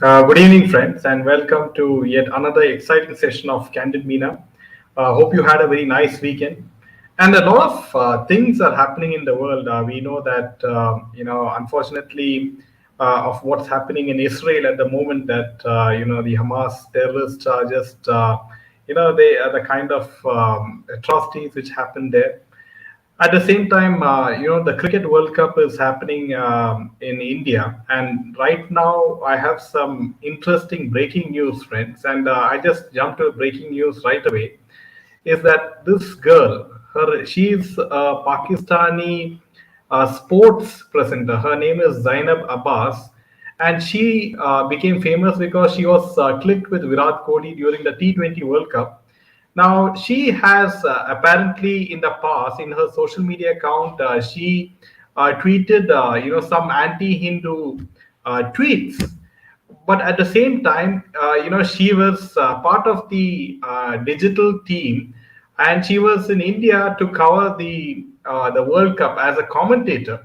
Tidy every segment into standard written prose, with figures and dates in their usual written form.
Good evening, friends, and welcome to yet another exciting session of Candid Meena. Hope you had a very nice weekend. And a lot of things are happening in the world. We know that, unfortunately, of what's happening in Israel at the moment, that, the Hamas terrorists are just, they are the kind of atrocities which happened there. At the same time, the Cricket World Cup is happening in India, and right now I have some interesting breaking news, friends. And I just jumped to breaking news right away. Is that this girl? She's a Pakistani sports presenter. Her name is Zainab Abbas, and she became famous because she was clicked with Virat Kohli during the T20 World Cup. Now, she has apparently in the past, in her social media account, she tweeted, some anti-Hindu tweets. But at the same time, she was part of the digital team, and she was in India to cover the World Cup as a commentator.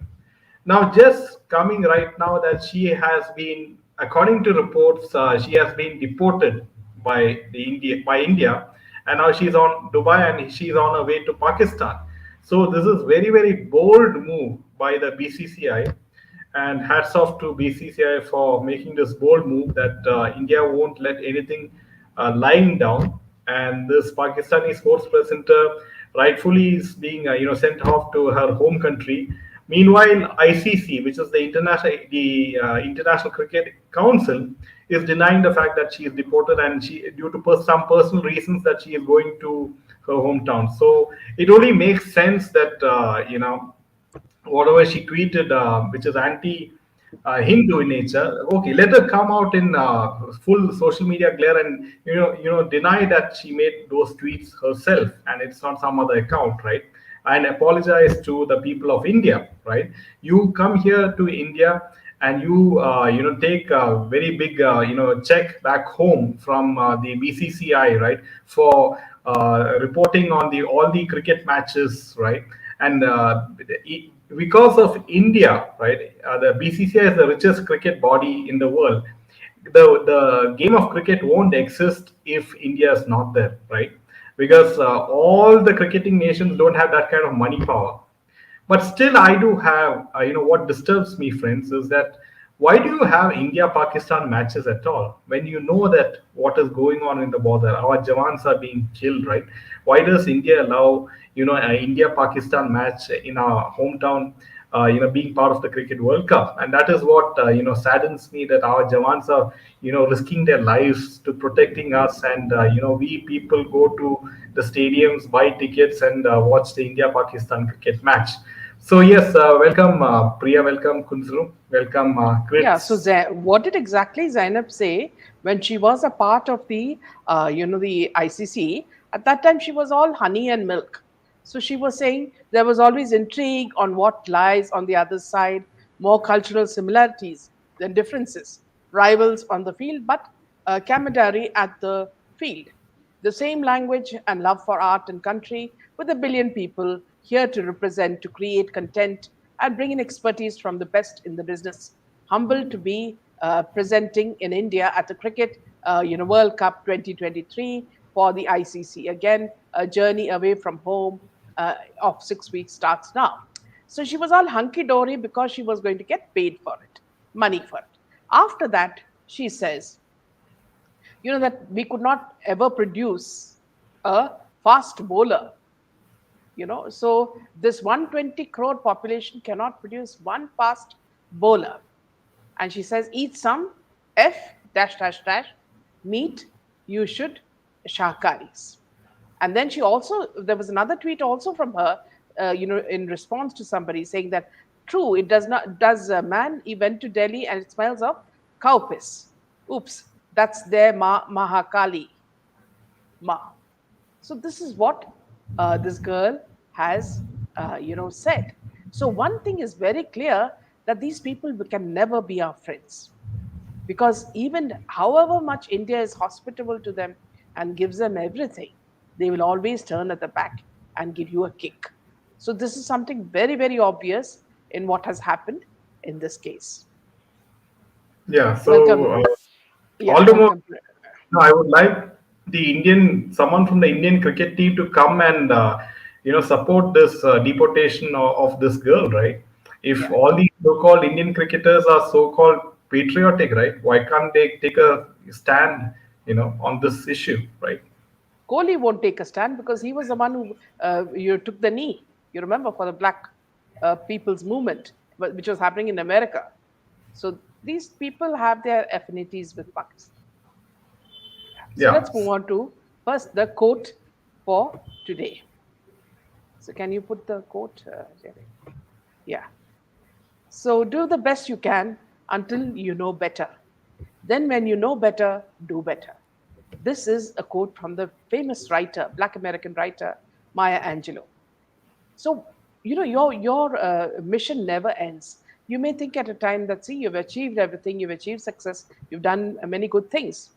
Now, just coming right now that she has been, according to reports, she has been deported by India, and now she's on Dubai and she's on her way to Pakistan. So this is very very bold move by the BCCI, and hats off to BCCI for making this bold move that India won't let anything lying down. And this Pakistani sports presenter rightfully is being sent off to her home country. Meanwhile, ICC, which is the International Cricket Council, is denying the fact that she is deported, and she due to some personal reasons that she is going to her hometown. So it only makes sense that whatever she tweeted, which is anti Hindu in nature. Okay, let her come out in full social media glare and deny that she made those tweets herself and it's not some other account, right? And apologize to the people of India, right? You come here to India and you take a very big check back home from the BCCI, right, for reporting on the all the cricket matches, right? And because of India, right, the BCCI is the richest cricket body in the world. The game of cricket won't exist if India is not there, right? Because all the cricketing nations don't have that kind of money power. But still, I do have, what disturbs me, friends, is that why do you have India Pakistan matches at all when you know that what is going on in the border? Our Jawans are being killed, right? Why does India allow, an India Pakistan match in our hometown, being part of the Cricket World Cup? And that is what, saddens me that our Jawans are, risking their lives to protecting us. And, we people go to the stadiums, buy tickets, and watch the India Pakistan cricket match. So yes, welcome Priya, welcome Kunzru, welcome Yeah, so Grits. what did exactly Zainab say when she was a part of the ICC? At that time, she was all honey and milk. So she was saying there was always intrigue on what lies on the other side, more cultural similarities than differences, rivals on the field, but camaraderie at the field. The same language and love for art and country, with a billion people here to represent, to create content, and bring in expertise from the best in the business. Humbled to be presenting in India at the Cricket World Cup 2023 for the ICC. Again, a journey away from home of 6 weeks starts now. So she was all hunky dory because she was going to get paid for it, money for it. After that, she says, that we could not ever produce a fast bowler. So this 120 crore population cannot produce one fast bowler. And she says, eat some F dash dash dash meat, you should shahkaris. And then she also, there was another tweet also from her, in response to somebody saying that, true, it does a man, he went to Delhi and it smells of cow piss. Oops, that's their Mahakali. Ma. So this is what this girl has, said. So one thing is very clear, that these people can never be our friends, because even however much India is hospitable to them and gives them everything, they will always turn at the back and give you a kick. So this is something very very obvious in what has happened in this case. Yeah, Welcome. Yeah, Although more, welcome. no, I would like someone from the Indian cricket team to come and support this deportation of this girl, right? If Yeah. all these so-called Indian cricketers are so-called patriotic, right? Why can't they take a stand, on this issue, right? Kohli won't take a stand because he was the one who took the knee. You remember for the black people's movement, which was happening in America. So these people have their affinities with Pakistan. So Yeah. let's move on to first the quote for today. So can you put the quote, Jerry? Yeah. So do the best you can until you know better. Then, when you know better, do better. This is a quote from the famous writer, Black American writer Maya Angelou. So, your mission never ends. You may think at a time that, see, you've achieved everything, you've achieved success, you've done many good things.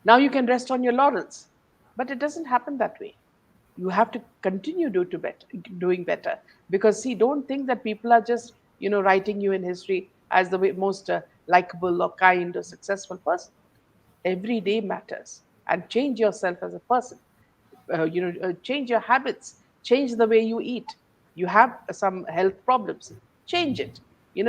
Now you can rest on your laurels. But it doesn't happen that way. You have to continue doing better. Because, see, don't think that people are just, writing you in history as the most likable or kind or successful person. Every day matters, and change yourself as a person. Change your habits, change the way you eat. You have some health problems, change it.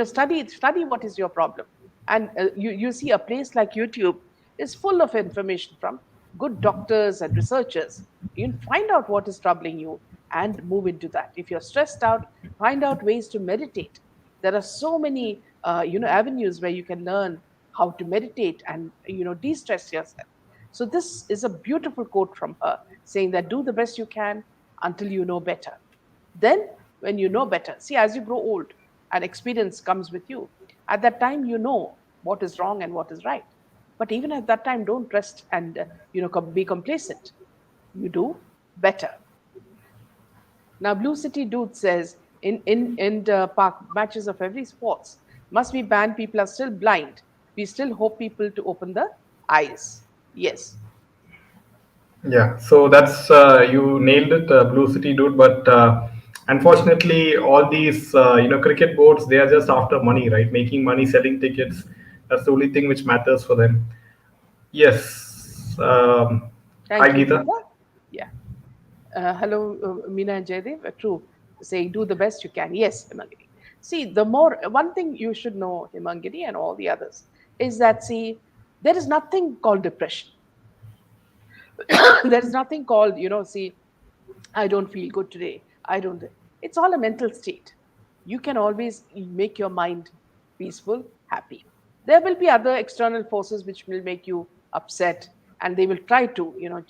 Study what is your problem. And you see a place like YouTube is full of information from good doctors and researchers. You find out what is troubling you and move into that. If you're stressed out, find out ways to meditate. There are so many avenues where you can learn how to meditate and de-stress yourself. So this is a beautiful quote from her saying that do the best you can until you know better. Then when you know better, see, as you grow old and experience comes with you, at that time you know what is wrong and what is right. But even at that time, don't rest and be complacent. You do better. Now, Blue City Dude says in the park matches of every sports must be banned. People are still blind. We still hope people to open the eyes. Yes. Yeah, so that's you nailed it, Blue City dude. But unfortunately, all these cricket boards, they are just after money, right? Making money, selling tickets. That's the only thing which matters for them. Yes. Hi, Thank you for Geeta. the yeah. Hello, Meena and Jaydev. True, saying do the best you can. Yes, Himangini. See, the more one thing you should know, Himangini and all the others, is that see, there is nothing called depression. There is nothing called see, I don't feel good today. I don't. It's all a mental state. You can always make your mind peaceful, happy. There will be other external forces which will make you upset, and they will try to,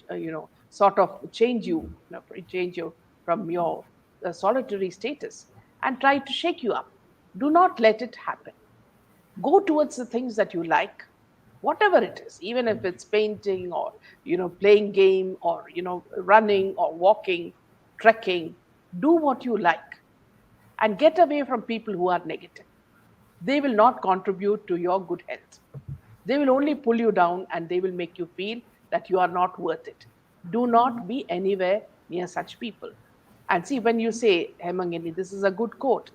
sort of change you from your solitary status and try to shake you up. Do not let it happen. Go towards the things that you like, whatever it is, even if it's painting or playing game or running or walking, trekking. Do what you like and get away from people who are negative. They will not contribute to your good health. They will only pull you down and they will make you feel that you are not worth it. Do not be anywhere near such people. And see, when you say, Hemangini, this is a good quote,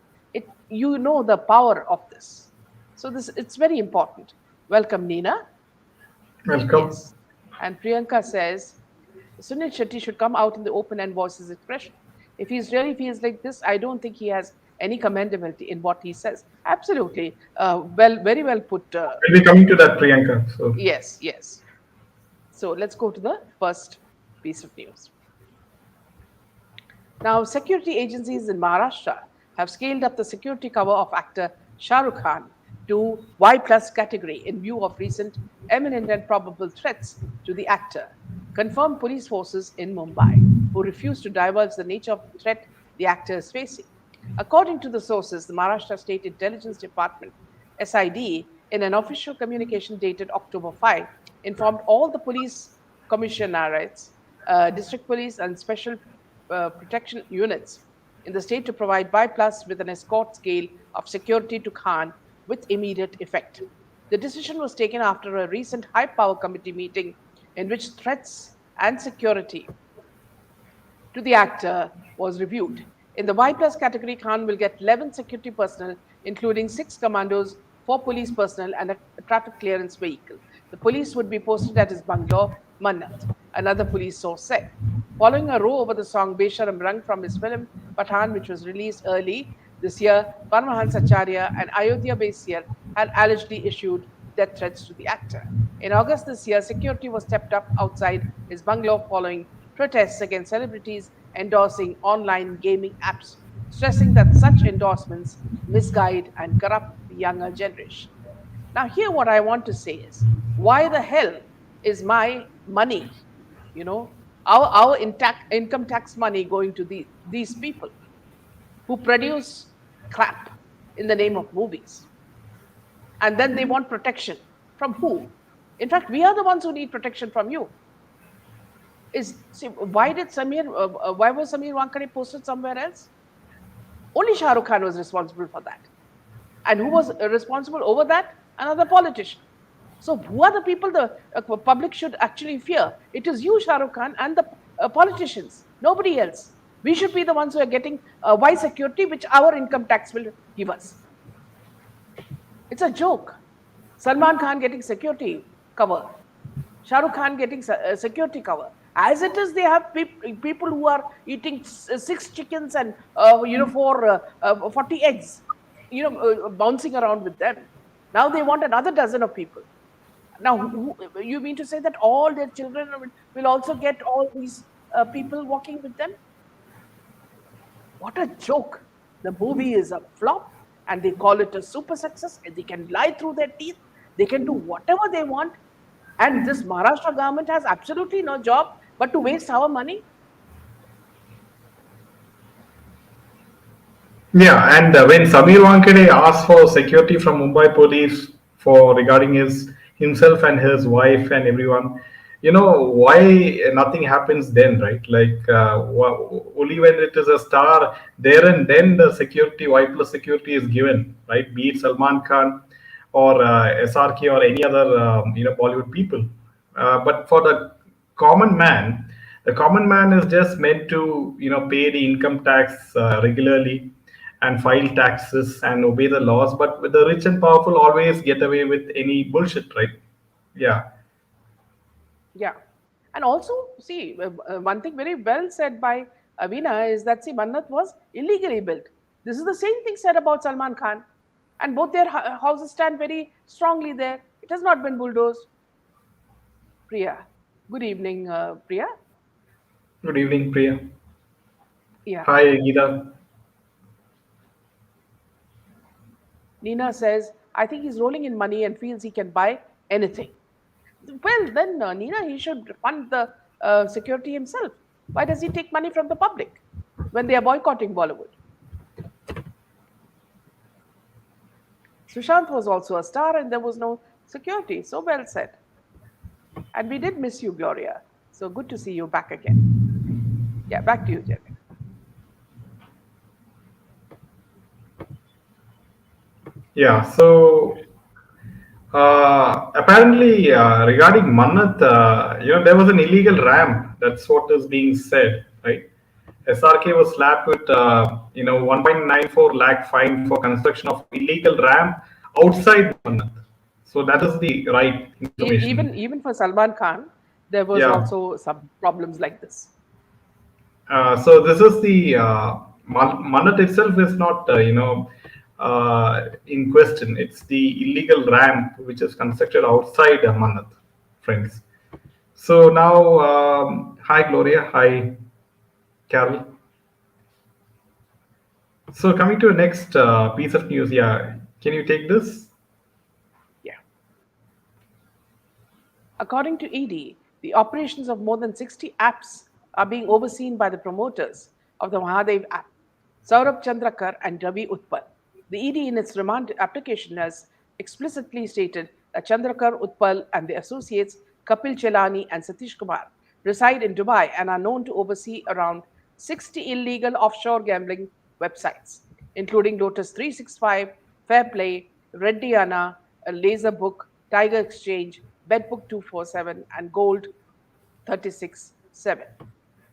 you know the power of this. So this it's very important. Welcome, Nina. Welcome. Yes. And Priyanka says, Sunil Shetty should come out in the open and voice his expression. If he really feels like this, I don't think he has any commendability in what he says. Absolutely. Very well put. We'll be coming to that, Priyanka. So, Yes, yes. So let's go to the first piece of news. Now, security agencies in Maharashtra have scaled up the security cover of actor Shah Rukh Khan to Y plus category in view of recent imminent and probable threats to the actor, confirmed police forces in Mumbai, who refused to divulge the nature of the threat the actor is facing. According to the sources, the Maharashtra State Intelligence Department, SID, in an official communication dated October 5, informed all the police commissionerates, district police, and special protection units in the state to provide bypass with an escort scale of security to Khan with immediate effect. The decision was taken after a recent high power committee meeting in which threats and security to the actor was reviewed. In the Y plus category, Khan will get 11 security personnel, including 6 commandos, 4 police personnel, and a traffic clearance vehicle. The police would be posted at his bungalow, Mannat, another police source said. Following a row over the song Besharam Rang from his film Pathan, which was released early this year, Paramahansa Acharya, an Ayodhya based seer, had allegedly issued death threats to the actor. In August this year, security was stepped up outside his bungalow following protests against celebrities endorsing online gaming apps, stressing that such endorsements misguide and corrupt the younger generation. Now, here what I want to say is, why the hell is my money, our income tax money going to these people who produce crap in the name of movies? And then they want protection from who? In fact, we are the ones who need protection from you. Why was Samir Wankade posted somewhere else? Only Shah Rukh Khan was responsible for that. And who was responsible over that? Another politician. So who are the people the public should actually fear? It is you, Shah Rukh Khan, and the politicians. Nobody else. We should be the ones who are getting why security, which our income tax will give us. It's a joke. Salman Khan getting security cover. Shah Rukh Khan getting security cover. As it is, they have people who are eating 6 chickens and 40 eggs, bouncing around with them. Now they want another dozen of people. Now, you mean to say that all their children will also get all these people walking with them? What a joke. The movie is a flop and they call it a super success, and they can lie through their teeth. They can do whatever they want. And this Maharashtra government has absolutely no job but to waste our money. Yeah, and when Samir Wankade asked for security from Mumbai police for regarding himself and his wife and everyone, why nothing happens then, right? Like only when it is a star, there and then the security, Y plus security is given, right? Be it Salman Khan or SRK or any other Bollywood people. But for the common man is just meant to pay the income tax regularly and file taxes and obey the laws. But with the rich and powerful always get away with any bullshit, right? Yeah. Yeah. And also, see, one thing very well said by Avina is that, see, Mannat was illegally built. This is the same thing said about Salman Khan. And both their houses stand very strongly there. It has not been bulldozed. Priya. Good evening, Priya. Good evening, Priya. Yeah. Hi, Geeta. Nina says, I think he's rolling in money and feels he can buy anything. Well, then, Nina, he should fund the security himself. Why does he take money from the public when they are boycotting Bollywood? Sushant was also a star and there was no security. So well said. And we did miss you, Gloria. So good to see you back again. Yeah, back to you, Jerry. Yeah, so apparently regarding Mannat, there was an illegal ramp. That's what is being said, right? SRK was slapped with 1.94 lakh fine for construction of illegal ramp outside Mannat. So that is the right information. Even for Salman Khan, there was Yeah. also some problems like this. So this is the Mannat itself is not in question. It's the illegal ramp which is constructed outside Mannat, friends. So now, hi Gloria, hi Carol. So coming to the next piece of news, yeah, can you take this? Yeah. According to ED, the operations of more than 60 apps are being overseen by the promoters of the Mahadev app, Saurabh Chandrakar and Ravi Utpal. The ED in its remand application has explicitly stated that Chandrakar, Utpal and the associates Kapil Chelani and Satish Kumar reside in Dubai and are known to oversee around 60 illegal offshore gambling websites, including Lotus 365, Fairplay, Reddiana, Laser Book, Tiger Exchange, Bedbook 247, and Gold 36.7.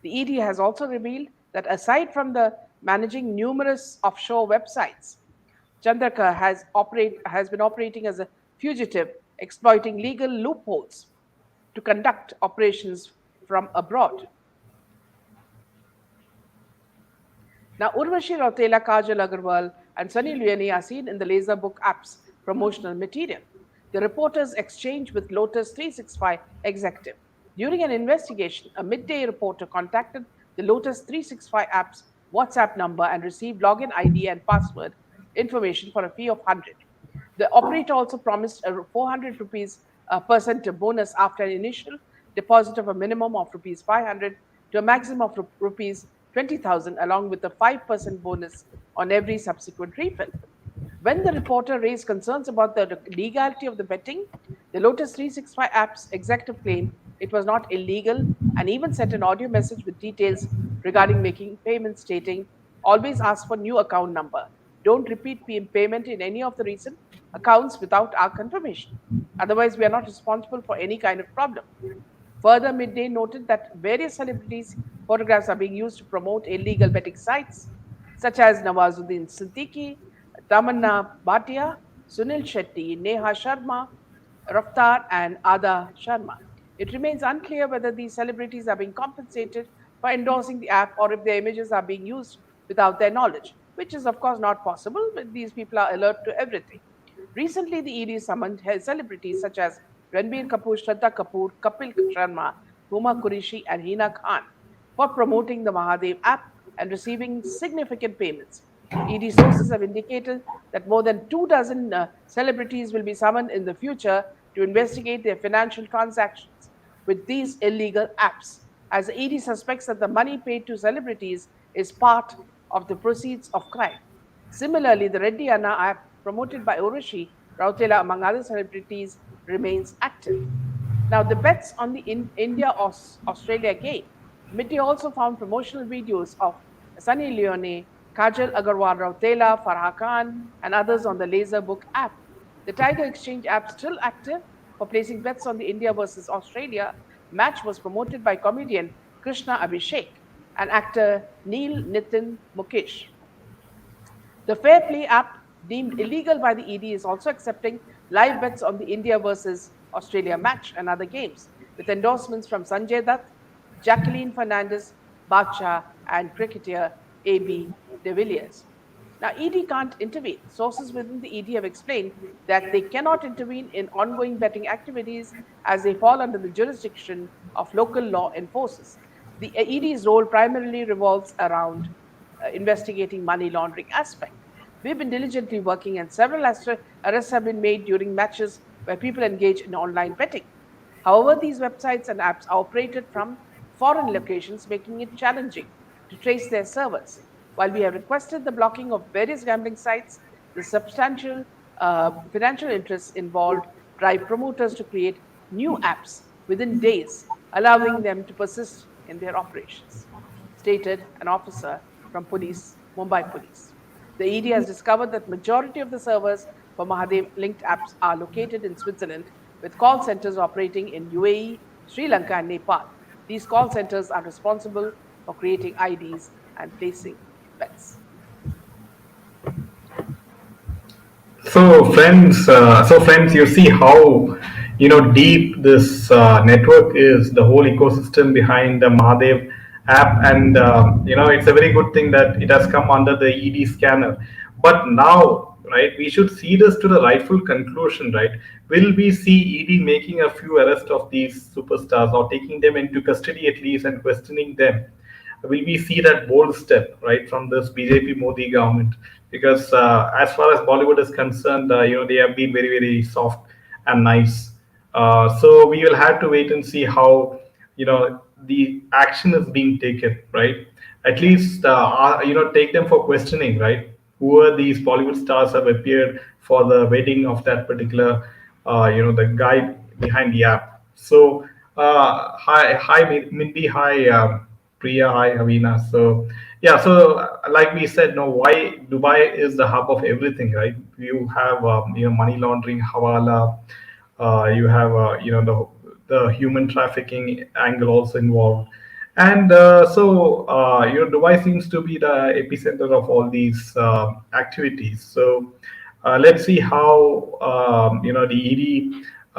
The ED has also revealed that aside from the managing numerous offshore websites, Chandrakar has been operating as a fugitive exploiting legal loopholes to conduct operations from abroad. Now, Urvashi Rautela, Kajal Agarwal, and Sunny Liani are seen in the Laser Book app's promotional material. The reporters exchange with Lotus 365 executive. During an investigation, a midday reporter contacted the Lotus 365 app's WhatsApp number and received login ID and password information for a fee of 100. The operator also promised a 400 rupees percent bonus after an initial deposit of a minimum of rupees 500 to a maximum of rupees 20,000, along with a 5% bonus on every subsequent refill. When the reporter raised concerns about the legality of the betting, the Lotus 365 app's executive claimed it was not illegal and even sent an audio message with details regarding making payments, stating, "Always ask for new account number. Don't repeat payment in any of the recent accounts without our confirmation. Otherwise, we are not responsible for any kind of problem." Further, Midday noted that various celebrities' photographs are being used to promote illegal betting sites, such as Nawazuddin Siddiqui, Tamanna Bhatia, Sunil Shetty, Neha Sharma, Raftar, and Ada Sharma. It remains unclear whether these celebrities are being compensated for endorsing the app or if their images are being used without their knowledge, which is, of course, not possible when these people are alert to everything. Recently, the ED summoned celebrities such as Ranbir Kapoor, Shraddha Kapoor, Kapil Sharma, Huma Qureshi, and Hina Khan for promoting the Mahadev app and receiving significant payments. ED sources have indicated that more than 2 dozen celebrities will be summoned in the future to investigate their financial transactions with these illegal apps, as the ED suspects that the money paid to celebrities is part of the proceeds of crime. Similarly, the Reddy Anna app, promoted by Oroshi Rautela, among other celebrities, remains active. Now, the bets on the India Australia game. Midday also found promotional videos of Sunny Leone, Kajal Agarwal Rautela, Farha Khan, and others on the Laser Book app. The Tiger Exchange app, still active for placing bets on the India versus Australia match, was promoted by comedian Krishna Abhishek and actor Neil Nitin Mukesh. The Fair Play app, deemed illegal by the ED, is also accepting live bets on the India versus Australia match and other games, with endorsements from Sanjay Dutt, Jacqueline Fernandez, Bacha, and cricketer AB de Villiers. Now, ED can't intervene. Sources within the ED have explained that they cannot intervene in ongoing betting activities as they fall under the jurisdiction of local law enforcers. The ED's role primarily revolves around investigating money laundering aspect. We've been diligently working, and several arrests have been made during matches where people engage in online betting. However, these websites and apps are operated from foreign locations, making it challenging to trace their servers. While we have requested the blocking of various gambling sites, the substantial financial interests involved drive promoters to create new apps within days, allowing them to persist in their operations, stated an officer from Mumbai Police. The ED has discovered that majority of the servers for Mahadev linked apps are located in Switzerland, with call centers operating in UAE, Sri Lanka, and Nepal. These call centers are responsible for creating IDs and placing bets. So friends, you see how deep this network is, the whole ecosystem behind the Mahadev app, and it's a very good thing that it has come under the ED scanner. But now, right, we should see this to the rightful conclusion, right? Will we see ED making a few arrests of these superstars or taking them into custody at least and questioning them? Will we see that bold step, right, from this BJP Modi government? Because as far as Bollywood is concerned, they have been very, very soft and nice. So we will have to wait and see how the action is being taken, right? At least take them for questioning, right? Who are these Bollywood stars have appeared for the wedding of that particular the guy behind the app. So hi Mindy, hi Priya, hi Havina. So yeah, so like we said, no, why Dubai is the hub of everything, right? You have money laundering, hawala, you have the human trafficking angle also involved, and Dubai seems to be the epicenter of all these activities. So let's see how the ED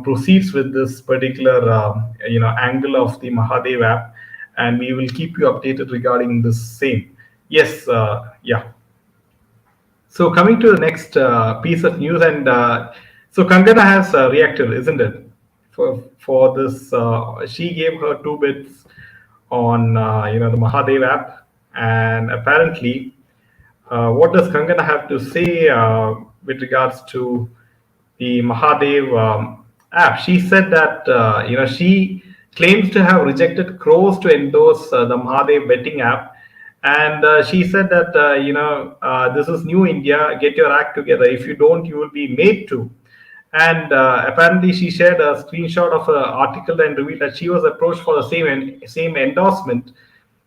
proceeds with this particular angle of the Mahadev app, and we will keep you updated regarding this same. Yes, yeah. So coming to the next piece of news, and so Kangana has reacted, isn't it? For this, she gave her two bits on the Mahadev app, and apparently, what does Kangana have to say with regards to the Mahadev app? She said that she claims to have rejected crores to endorse the Mahadev betting app, and she said that this is new India. Get your act together. If you don't, you will be made to. And apparently, she shared a screenshot of an article and revealed that she was approached for the same endorsement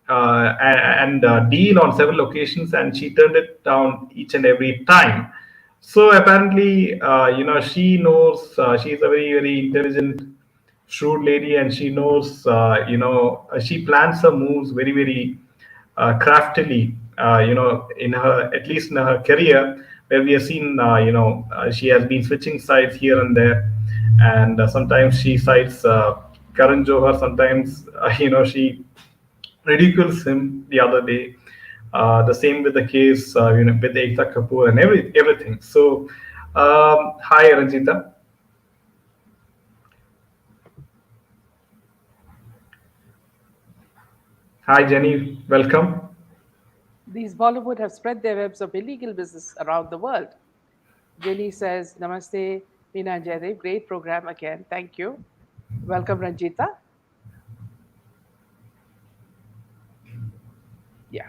and deal on several occasions, and she turned it down each and every time. So apparently, she knows she's a very very intelligent, shrewd lady, and she knows she plans her moves very very craftily. In her, at least in her career, where we have seen she has been switching sides here and there, and sometimes she sides Karan Johar, sometimes she ridicules him the other day. The same with the case with Ekta Kapoor and everything. So, hi Ranjita. Hi Jenny. Welcome. These Bollywood have spread their webs of illegal business around the world. Jenny says, Namaste, Meena and Jaidev. Great program again. Thank you. Welcome, Ranjita. Yeah.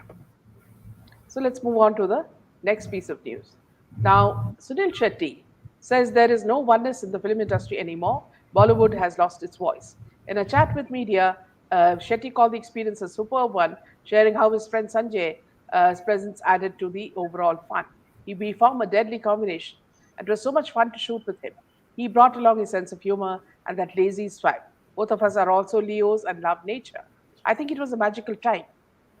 So let's move on to the next piece of news. Now, Sunil Shetty says there is no oneness in the film industry anymore. Bollywood has lost its voice. In a chat with media, Shetty called the experience a superb one, sharing how his friend Sanjay's presence added to the overall fun. We formed a deadly combination. It was so much fun to shoot with him. He brought along his sense of humor and that lazy swag. Both of us are also Leos and love nature. I think it was a magical time.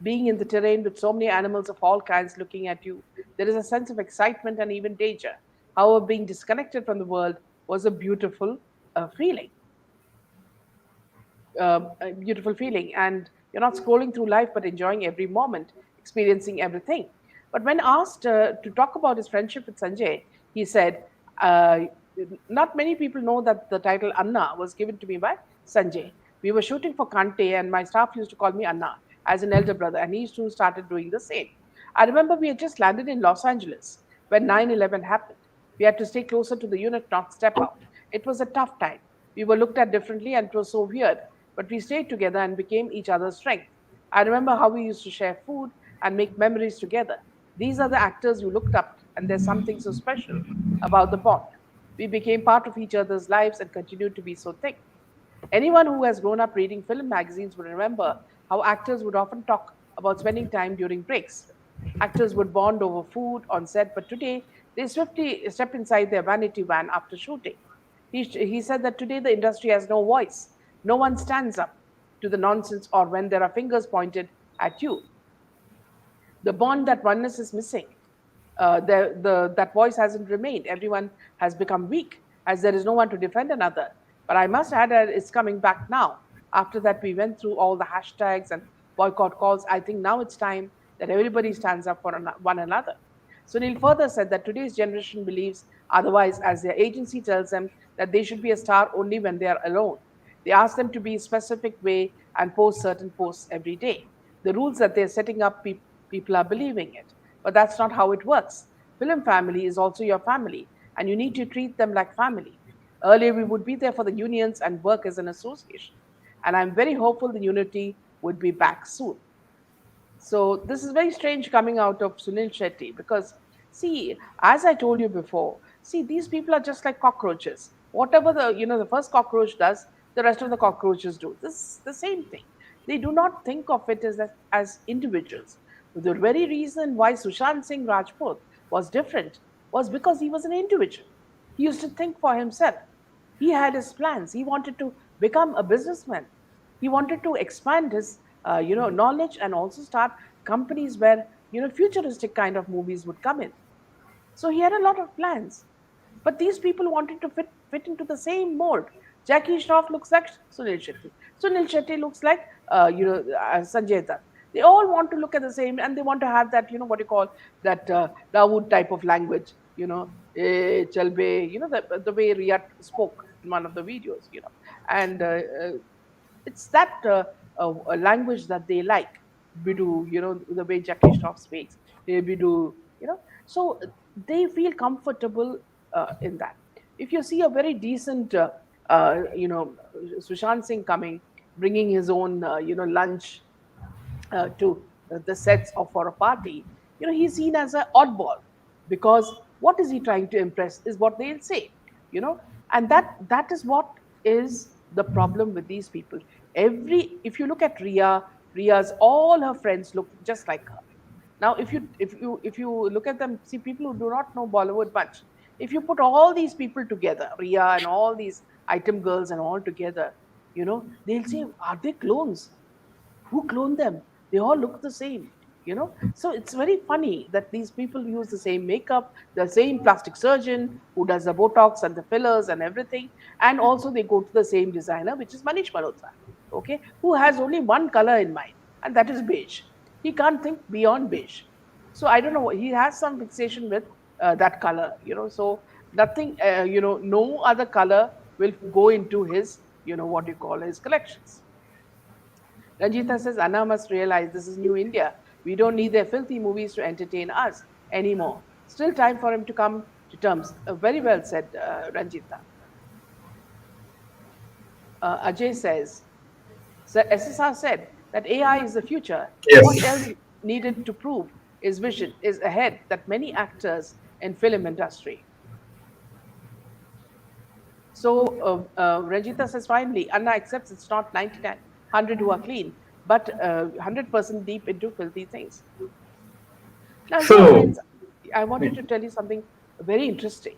Being in the terrain with so many animals of all kinds looking at you, there is a sense of excitement and even danger. However, being disconnected from the world was a feeling beautiful feeling. And you're not scrolling through life, but enjoying every moment, experiencing everything. But when asked to talk about his friendship with Sanjay, he said, uh, not many people know that the title Anna was given to me by Sanjay. We were shooting for Kante, and my staff used to call me Anna as an elder brother, and he too started doing the same. I remember we had just landed in Los Angeles when 9/11 happened. We had to stay closer to the unit, not step out. It was a tough time. We were looked at differently, and it was so weird, but we stayed together and became each other's strength. I remember how we used to share food and make memories together. These are the actors you looked up, and there's something so special about the bond. We became part of each other's lives and continued to be so thick. Anyone who has grown up reading film magazines will remember how actors would often talk about spending time during breaks. Actors would bond over food on set, but today they swiftly step inside their vanity van after shooting. He said that today the industry has no voice. No one stands up to the nonsense or when there are fingers pointed at you. The bond, that oneness is missing. That voice hasn't remained. Everyone has become weak as there is no one to defend another. But I must add that it's coming back now. After that, we went through all the hashtags and boycott calls. I think now it's time that everybody stands up for one another. Sunil further said that today's generation believes otherwise, as their agency tells them that they should be a star only when they are alone. They ask them to be a specific way and post certain posts every day. The rules that they're setting up, people are believing it. But that's not how it works. Film family is also your family, and you need to treat them like family. Earlier, we would be there for the unions and work as an association. And I'm very hopeful the unity would be back soon. So this is very strange coming out of Sunil Shetty because, see, as I told you before, see, these people are just like cockroaches. Whatever the first cockroach does, the rest of the cockroaches do. This is the same thing. They do not think of it as individuals. The very reason why Sushant Singh Rajput was different was because he was an individual. He used to think for himself. He had his plans. He wanted to become a businessman. He wanted to expand his knowledge and also start companies where futuristic kind of movies would come in. So he had a lot of plans. But these people wanted to fit into the same mold. Jackie Shroff looks like Sunil Shetty. Sunil Shetty looks like Sanjay Dutt. They all want to look at the same, and they want to have that, what you call that Dawood type of language. Chalbe, the way Riyad spoke in one of the videos. And it's that language that they like. Bidu, the way Jackie Shroff speaks. Bidu, so they feel comfortable in that. If you see a very decent, Sushant Singh coming, bringing his own, lunch to the sets of for a party, he's seen as an oddball because what is he trying to impress is what they'll say, you know, and that is what is the problem with these people. If you look at Ria's all her friends look just like her. Now, if you look at them, see people who do not know Bollywood much. If you put all these people together, Ria and all these item girls and all together, they'll say, "Are they clones? Who cloned them? They all look the same." So it's very funny that these people use the same makeup, the same plastic surgeon who does the botox and the fillers and everything, and also they go to the same designer, which is Manish Malhotra, okay, who has only one color in mind, and that is beige. He can't think beyond beige. So I don't know, he has some fixation with that color. So nothing, no other color will go into his, what you call his collections. Ranjita says, Anna must realize this is new India. We don't need their filthy movies to entertain us anymore. Still time for him to come to terms. Very well said, Ranjita. Ajay says, so SSR said that AI is the future. What else Yes. needed to prove his vision is ahead that many actors in film industry. So Ranjita says, finally, Anna accepts it's not 99, 100 who are clean, but 100% deep into filthy things. Now, here, So, friends, I wanted to tell you something very interesting.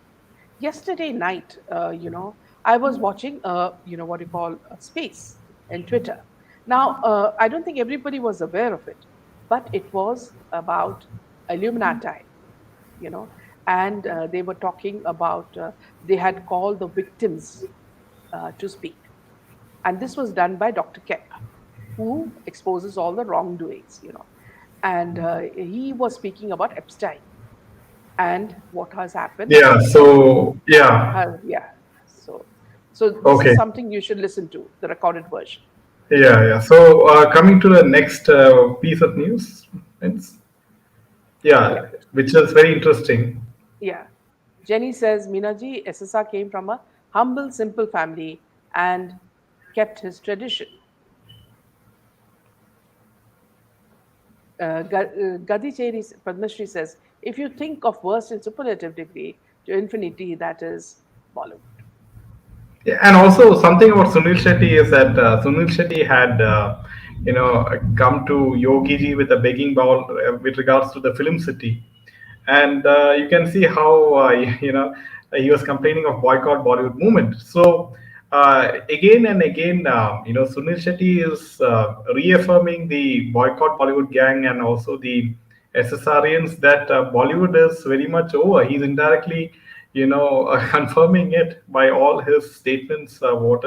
Yesterday night, I was watching, what you call Space in Twitter. Now, I don't think everybody was aware of it, but it was about Illuminati, you know, and they were talking about, they had called the victims to speak. And this was done by Dr. Kep, who exposes all the wrongdoings. And he was speaking about Epstein and what has happened. yeah. So, yeah. Yeah. So this is Okay. something you should listen to, the recorded version. Yeah, yeah. So, coming to the next piece of news, friends. Yeah. Yeah, which is very interesting. Yeah. Jenny says Minaji SSR came from a humble, simple family and kept his tradition. Gadicheri Padmashri says, if you think of worst in superlative degree to infinity, that is Bollywood. Yeah, and also something about Sunil Shetty is that Sunil Shetty had, come to Yogi ji with a begging bowl with regards to the film city, and you can see how he was complaining of boycott Bollywood movement. So again and again, Sunil Shetty is reaffirming the boycott Bollywood gang and also the SSRians that Bollywood is very much over. He's indirectly, confirming it by all his statements, what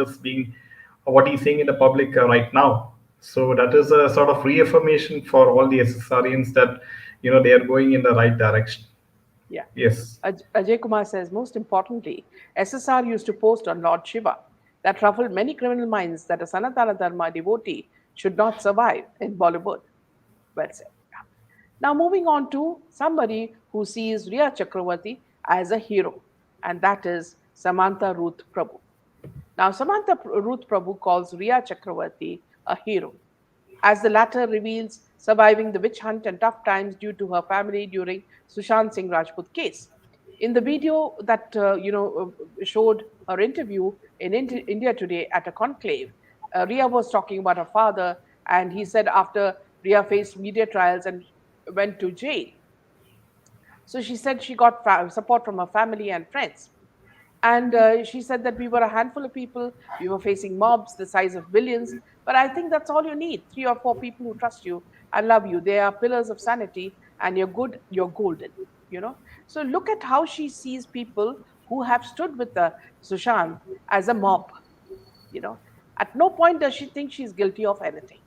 he's saying in the public right now. So that is a sort of reaffirmation for all the SSRians that they are going in the right direction. Yeah. Yes. Ajay Kumar says, most importantly, SSR used to post on Lord Shiva that ruffled many criminal minds that a Sanatana Dharma devotee should not survive in Bollywood. Well said. Yeah. Now, moving on to somebody who sees Riya Chakravarti as a hero, and that is Samantha Ruth Prabhu. Now, Samantha Ruth Prabhu calls Riya Chakravarti a hero, as the latter reveals surviving the witch hunt and tough times due to her family during Sushant Singh Rajput case. In the video that showed her interview in India Today at a conclave, Ria was talking about her father, and he said after Ria faced media trials and went to jail, so she said she got support from her family and friends. And she said that we were a handful of people, we were facing mobs the size of billions, but I think that's all you need, three or four people who trust you and love you. They are pillars of sanity, and you're good, you're golden. So look at how she sees people who have stood with Sushant as a mob. You know, at no point does she think she's guilty of anything.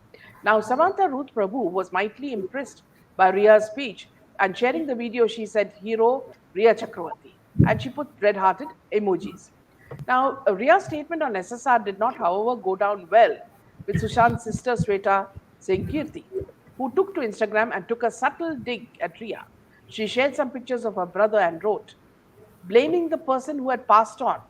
Now, Samantha Ruth Prabhu was mightily impressed by Ria's speech, and sharing the video, she said, "Hero Ria Chakravarti," and she put red hearted emojis. Now, Ria's statement on SSR did not, however, go down well with Sushant's sister Sweta Singh Kirti, who took to Instagram and took a subtle dig at Ria. She shared some pictures of her brother and wrote, blaming the person who had passed on,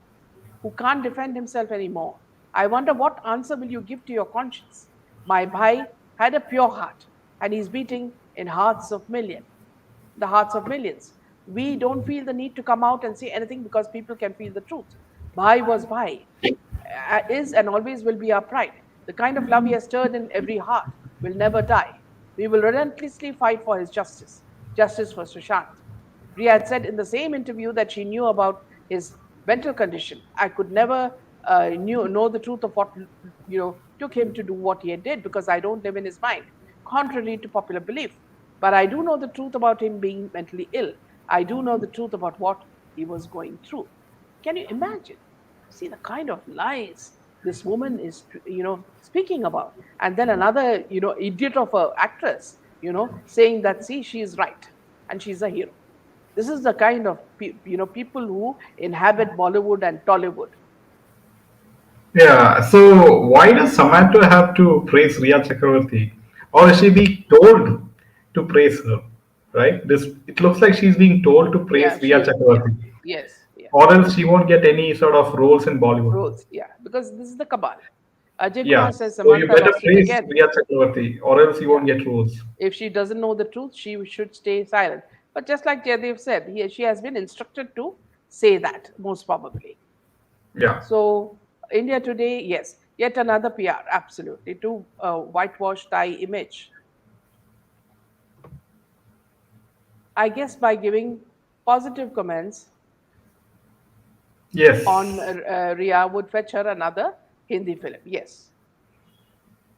who can't defend himself anymore. I wonder what answer will you give to your conscience? My bhai had a pure heart, and he's beating in the hearts of millions. We don't feel the need to come out and say anything because people can feel the truth. Bhai was bhai, is and always will be our pride. The kind of love he has stirred in every heart will never die. We will relentlessly fight for his justice, justice for Sushant. Ria had said in the same interview that she knew about his mental condition. I could never know the truth of what took him to do what he did because I don't live in his mind, contrary to popular belief. But I do know the truth about him being mentally ill. I do know the truth about what he was going through. Can you imagine? See the kind of lies this woman is, speaking about, and then another, idiot of a actress, saying that see she is right and she's a hero. This is the kind of people who inhabit Bollywood and Tollywood. Yeah, so why does Samantha have to praise Riya Chakravarti? Or is she being told to praise her? Right? This it looks like she's being told to Yeah, praise she Riya is. Yeah, Chakravarti. yes, yeah. Or else she won't get any sort of roles in Bollywood. Roles, yeah, because this is the cabal. Ajay Yeah. Kumar says So you Samantha better lost it praise again. Riya Chakravarti, or else you Yeah, won't get roles. if she doesn't know the truth, she should stay silent. But just like Jaydev said, she has been instructed to say that most probably. Yeah. So India today, yes, yet another PR, absolutely, to whitewash Thai image. I guess by giving positive comments on Yes. Ria would fetch her another Hindi film. Yes.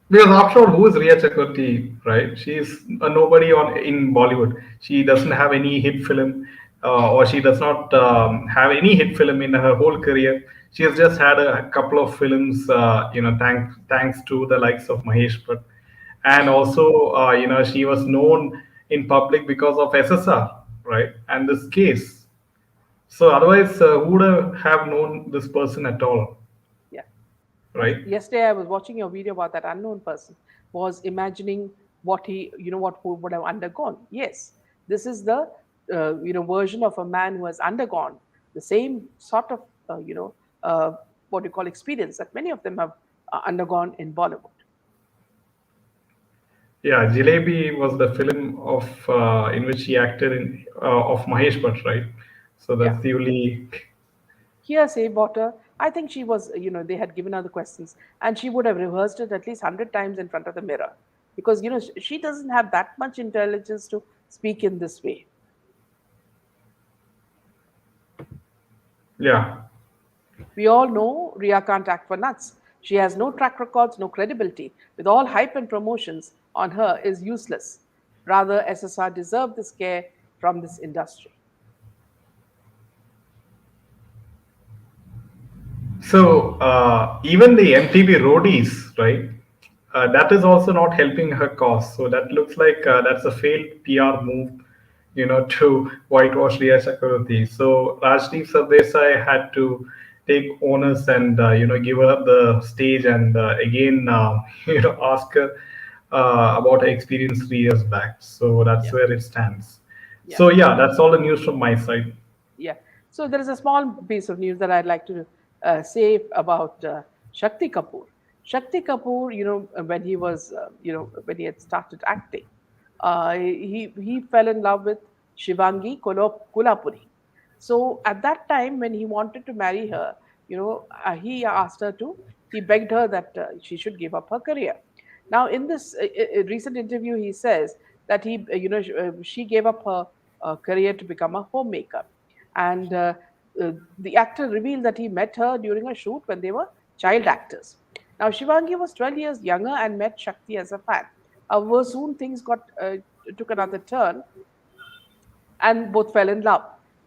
Because after all, who is Riya Chakraborty, right? She's a nobody on in Bollywood. She doesn't have any hit film, or she does not have any hit film in her whole career. She has just had a couple of films, thanks to the likes of Mahesh Bhatt, and also, she was known in public because of SSR, right? And this case. So otherwise, who would have known this person at all, Yeah. right? Yesterday I was watching a video about that unknown person, was imagining what what he would have undergone. Yes, this is the version of a man who has undergone the same sort of what you call experience that many of them have undergone in Bollywood. Yeah, Jalebi was the film of in which he acted in of Mahesh Bhatt, right? So Yeah. that's the only. Hearsay about her. I think she was, they had given her the questions and she would have rehearsed it at least 100 times in front of the mirror because, she doesn't have that much intelligence to speak in this way. Yeah. We all know Ria can't act for nuts. She has no track records, no credibility. With all hype and promotions on her is useless. Rather, SSR deserved this care from this industry. So even the MTV roadies, right? That is also not helping her cause. So that looks like that's a failed PR move, to whitewash Riya Chakraborty. So Rajdeep Sardesai had to take onus and give her the stage and again ask her about her experience 3 years back. So that's Yeah, where it stands. yeah, So yeah, that's all the news from my side. yeah. So there is a small piece of news that I'd like to say about Shakti Kapoor. Shakti Kapoor, when he was, when he had started acting, he fell in love with Shivangi Kolhapuri. So at that time, when he wanted to marry her, he asked her to, he begged her that she should give up her career. Now, in this recent interview, he says that she gave up her career to become a homemaker, and the actor revealed that he met her during a shoot when they were child actors. Now, Shivangi was 12 years younger and met Shakti as a fan. However, soon things took another turn and both fell in love.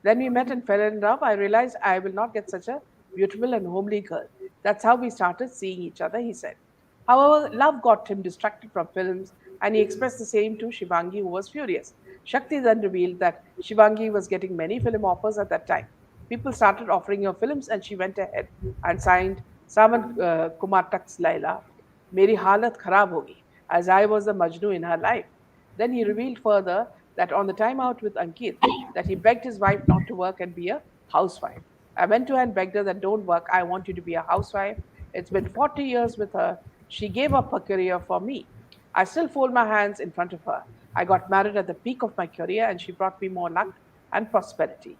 Then we met and fell in love. I realized I will not get such a beautiful and homely girl. That's how we started seeing each other, he said. However, love got him distracted from films, and he expressed the same to Shivangi, who was furious. Shakti then revealed that Shivangi was getting many film offers at that time. People started offering her films, and she went ahead and signed Saman Kumar Tak's Laila. Meri halat kharab hogi, as I was the Majnu in her life. Then he revealed further that on the time out with Ankit, that he begged his wife not to work and be a housewife. I went to her and begged her that don't work, I want you to be a housewife. It's been 40 years with her. She gave up her career for me. I still fold my hands in front of her. I got married at the peak of my career and she brought me more luck and prosperity.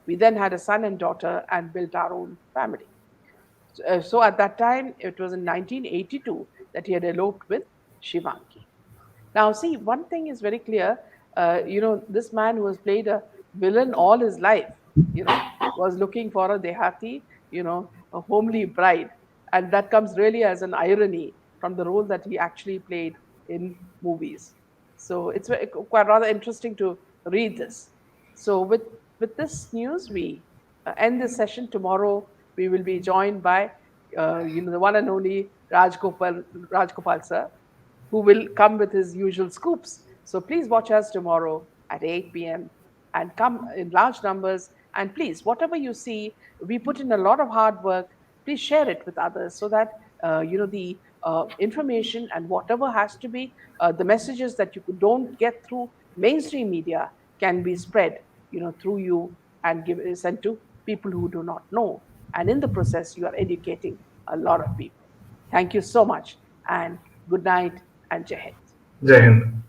We then had a son and daughter and built our own family. So at that time, it was in 1982 that he had eloped with Shivangi. Now, see, one thing is very clear. This man who has played a villain all his life, was looking for a dehati, a homely bride. And that comes really as an irony from the role that he actually played in movies. So it's quite rather interesting to read this. So with this news, we end this session. Tomorrow we will be joined by the one and only Rajgopal sir, who will come with his usual scoops. So please watch us tomorrow at 8 p.m. and come in large numbers. And please, whatever you see, we put in a lot of hard work. Please share it with others so that the information and whatever has to be the messages that you don't get through mainstream media can be spread, through you and sent to people who do not know. And in the process, you are educating a lot of people. Thank you so much, and good night and Jai Hind. Jai Hind.